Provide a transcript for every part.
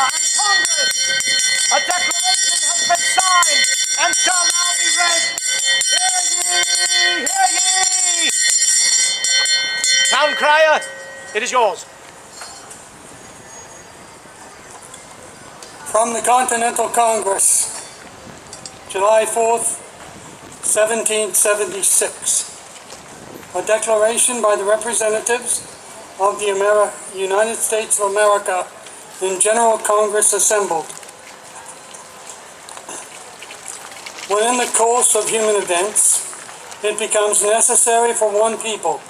and Congress. A declaration has been signed and shall now be read. Hear ye! Hear ye! Town crier, it is yours. From the Continental Congress, July 4th, 1776. A declaration by the representatives of the United States of America in General Congress assembled. When in the course of human events, it becomes necessary for one people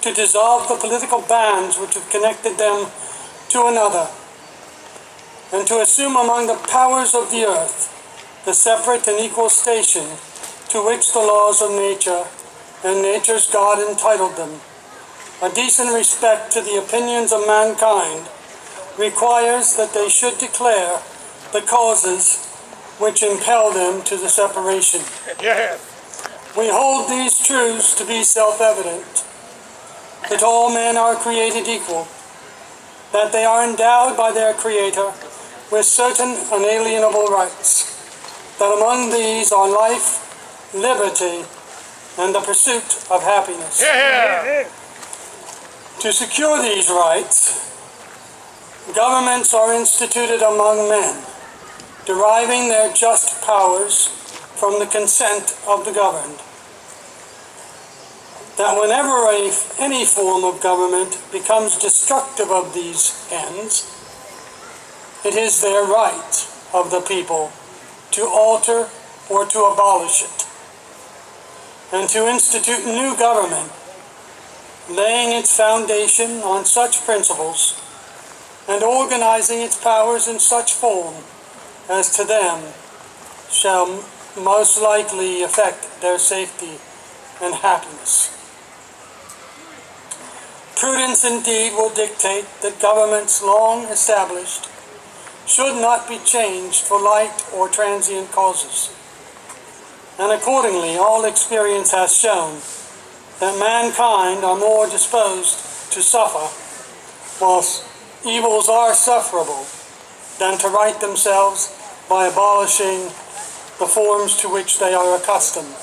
to dissolve the political bands which have connected them to another, and to assume among the powers of the earth the separate and equal station to which the laws of nature and nature's God entitled them. A decent respect to the opinions of mankind requires that they should declare the causes which impel them to the separation. Yeah. We hold these truths to be self-evident, that all men are created equal, that they are endowed by their Creator with certain unalienable rights, that among these are life, liberty, and the pursuit of happiness. Yeah. To secure these rights, governments are instituted among men, deriving their just powers from the consent of the governed. That whenever any form of government becomes destructive of these ends, it is their right of the people to alter or to abolish it, and to institute new government, laying its foundation on such principles and organizing its powers in such form as to them shall most likely affect their safety and happiness. Prudence indeed will dictate that governments long established should not be changed for light or transient causes. And accordingly, all experience has shown that mankind are more disposed to suffer, whilst evils are sufferable, than to right themselves by abolishing the forms to which they are accustomed.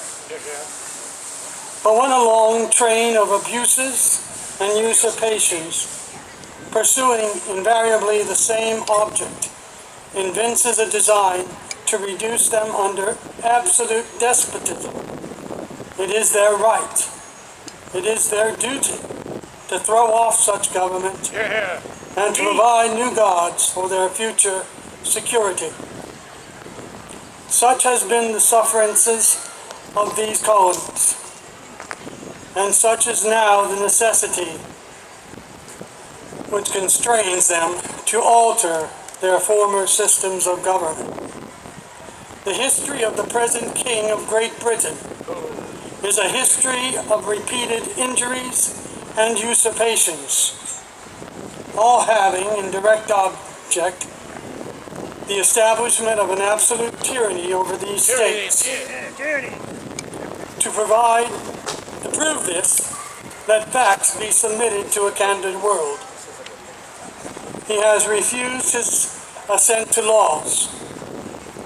But when a long train of abuses and usurpations, pursuing invariably the same object, evinces a design to reduce them under absolute despotism, it is their right, it is their duty to throw off such government and to provide new gods for their future security. Such has been the sufferances of these colonies, and such is now the necessity which constrains them to alter their former systems of government. The history of the present King of Great Britain is a history of repeated injuries and usurpations, all having in direct object the establishment of an absolute tyranny over these states. To prove this, let facts be submitted to a candid world. He has refused his assent to laws,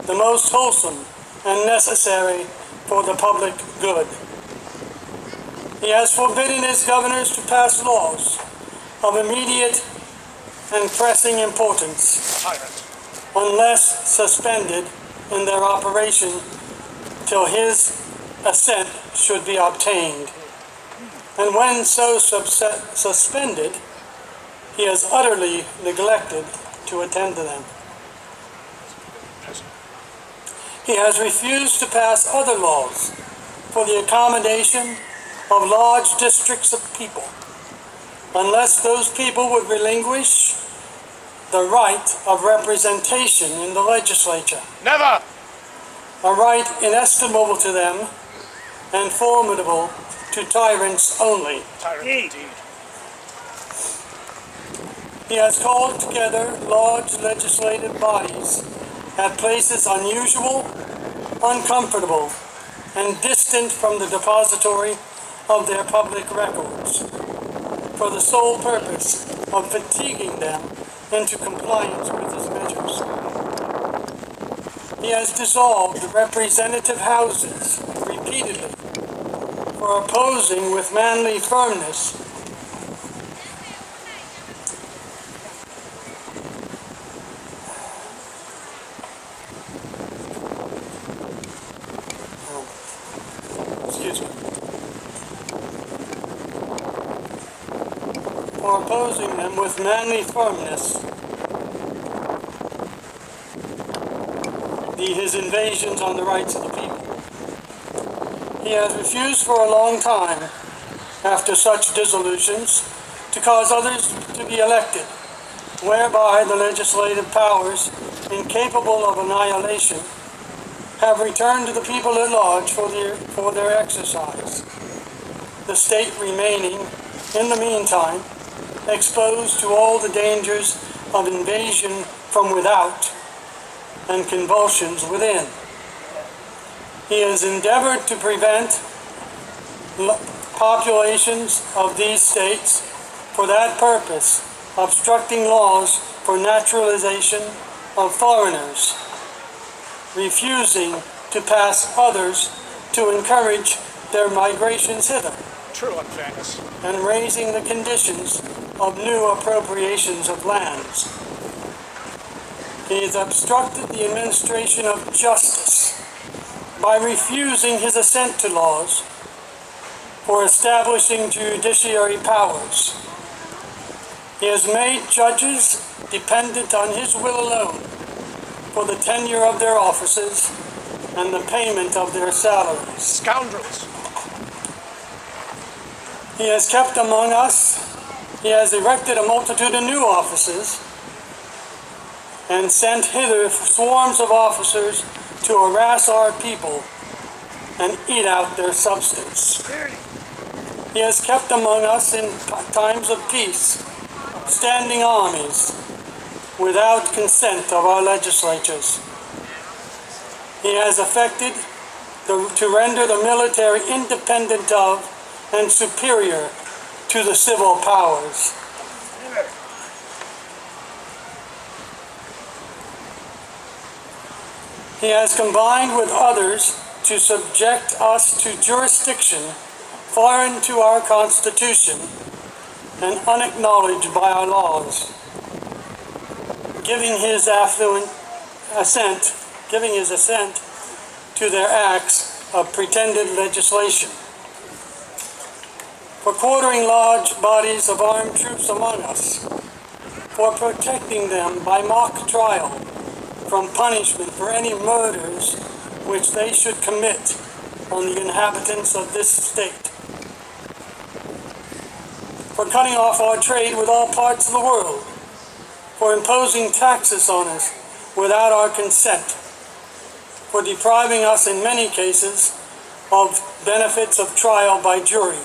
the most wholesome and necessary for the public good. He has forbidden his governors to pass laws of immediate and pressing importance, unless suspended in their operation till his assent should be obtained. And when so suspended, he has utterly neglected to attend to them. He has refused to pass other laws for the accommodation of large districts of people, unless those people would relinquish the right of representation in the legislature. Never! A right inestimable to them and formidable to tyrants only. Tyrant indeed. He has called together large legislative bodies at places unusual, uncomfortable, and distant from the depository of their public records, for the sole purpose of fatiguing them into compliance with his measures. He has dissolved representative houses repeatedly for opposing with manly firmness for opposing them with manly firmness his invasions on the rights of the people. He has refused for a long time, after such dissolutions, to cause others to be elected, whereby the legislative powers, incapable of annihilation, have returned to the people at large for their exercise, the state remaining, in the meantime, exposed to all the dangers of invasion from without and convulsions within. He has endeavored to prevent populations of these states for that purpose, obstructing laws for naturalization of foreigners, refusing to pass others to encourage their migrations hither, True unfairness. and raising the conditions of new appropriations of lands. He has obstructed the administration of justice by refusing his assent to laws for establishing judiciary powers. He has made judges dependent on his will alone for the tenure of their offices and the payment of their salaries. Scoundrels. He has kept among us, he has erected a multitude of new offices and sent hither swarms of officers to harass our people and eat out their substance. He has kept among us in times of peace standing armies without consent of our legislatures. He has effected to render the military independent of and superior to the civil powers. He has combined with others to subject us to jurisdiction foreign to our Constitution and unacknowledged by our laws, giving his assent to their acts of pretended legislation, for quartering large bodies of armed troops among us, for protecting them by mock trial from punishment for any murders which they should commit on the inhabitants of this state, for cutting off our trade with all parts of the world, for imposing taxes on us without our consent, for depriving us in many cases of benefits of trial by jury,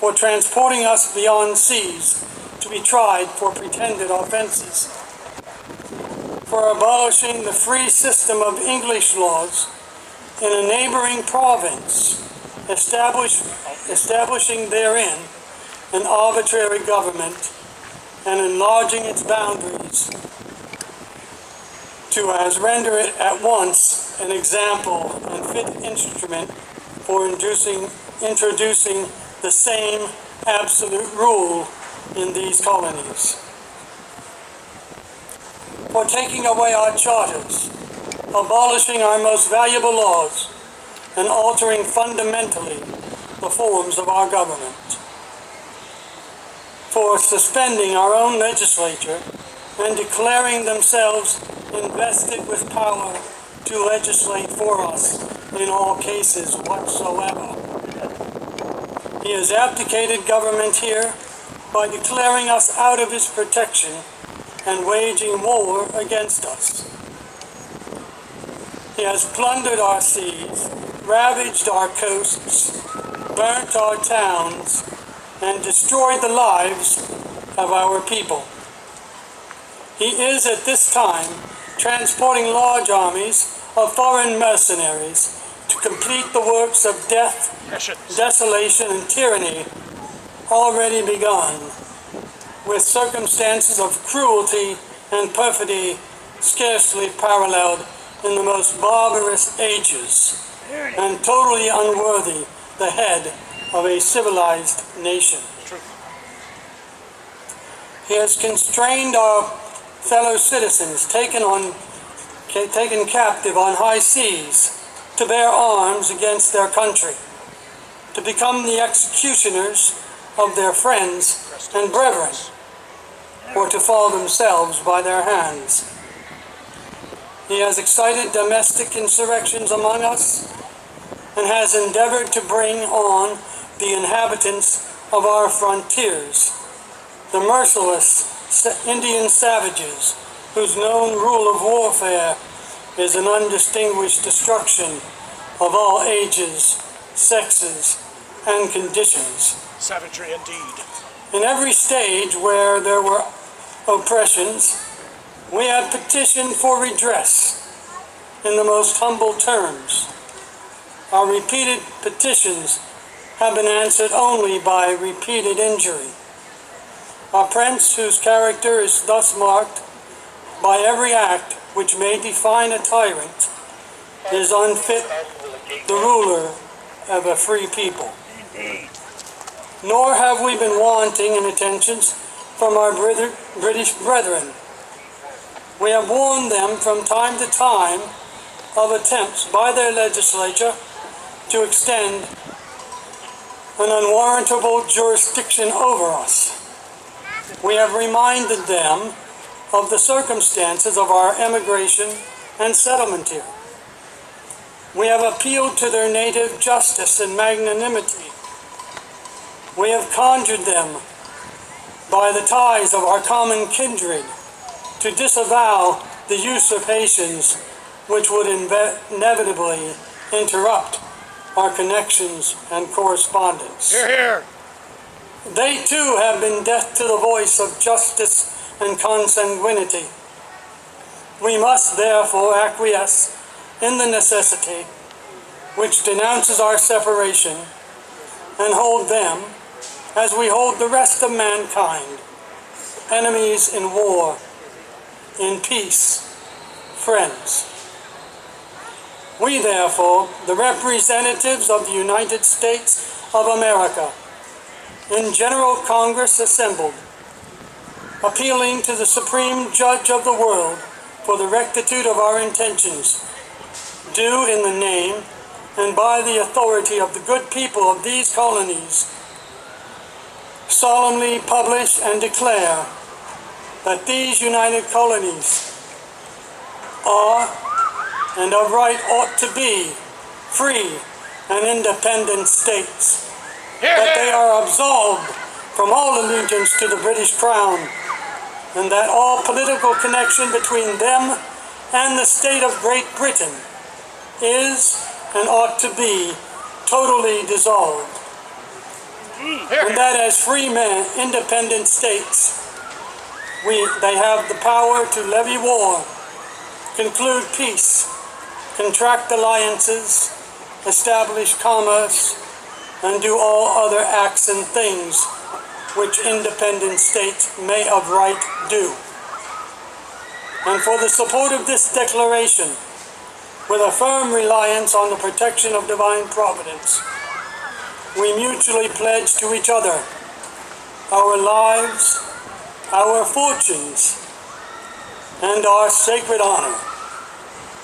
for transporting us beyond seas to be tried for pretended offenses, for abolishing the free system of English laws in a neighboring province, establishing therein an arbitrary government and enlarging its boundaries to as render it at once an example and fit instrument for introducing the same absolute rule in these colonies, for taking away our charters, abolishing our most valuable laws, and altering fundamentally the forms of our government, for suspending our own legislature and declaring themselves invested with power to legislate for us in all cases whatsoever. He has abdicated government here by declaring us out of his protection and waging war against us. He has plundered our seas, ravaged our coasts, burnt our towns, and destroyed the lives of our people. He is at this time transporting large armies of foreign mercenaries to complete the works of death, desolation, and tyranny already begun, with circumstances of cruelty and perfidy scarcely paralleled in the most barbarous ages and totally unworthy the head of a civilized nation. He has constrained our fellow citizens taken captive on high seas to bear arms against their country, to become the executioners of their friends and brethren, or to fall themselves by their hands. He has excited domestic insurrections among us and has endeavored to bring on the inhabitants of our frontiers, the merciless Indian savages whose known rule of warfare is an undistinguished destruction of all ages, sexes, and conditions. Savagery indeed. In every stage where there were oppressions, we have petitioned for redress in the most humble terms. Our repeated petitions have been answered only by repeated injury. Our prince, whose character is thus marked by every act which may define a tyrant, is unfit the ruler of a free people. Nor have we been wanting in attentions from our British brethren. We have warned them from time to time of attempts by their legislature to extend an unwarrantable jurisdiction over us. We have reminded them of the circumstances of our emigration and settlement here. We have appealed to their native justice and magnanimity. We have conjured them by the ties of our common kindred to disavow the usurpations which would inevitably interrupt our connections and correspondence. Hear, hear. They too have been deaf to the voice of justice and consanguinity. We must therefore acquiesce in the necessity which denounces our separation and hold them, as we hold the rest of mankind, enemies in war, in peace, friends. We therefore, the representatives of the United States of America, in General Congress assembled, appealing to the Supreme Judge of the world for the rectitude of our intentions, do in the name and by the authority of the good people of these colonies solemnly publish and declare that these united colonies are and of right ought to be free and independent states, that they are absolved from all allegiance to the British Crown, and that all political connection between them and the state of Great Britain is and ought to be totally dissolved, and that as free men, independent states, they have the power to levy war, conclude peace, contract alliances, establish commerce, and do all other acts and things which independent states may of right do. And for the support of this declaration, with a firm reliance on the protection of divine providence, we mutually pledge to each other our lives, our fortunes, and our sacred honor.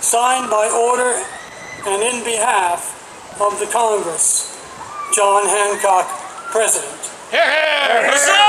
Signed by order and in behalf of the Congress, John Hancock, President. Hear, hear.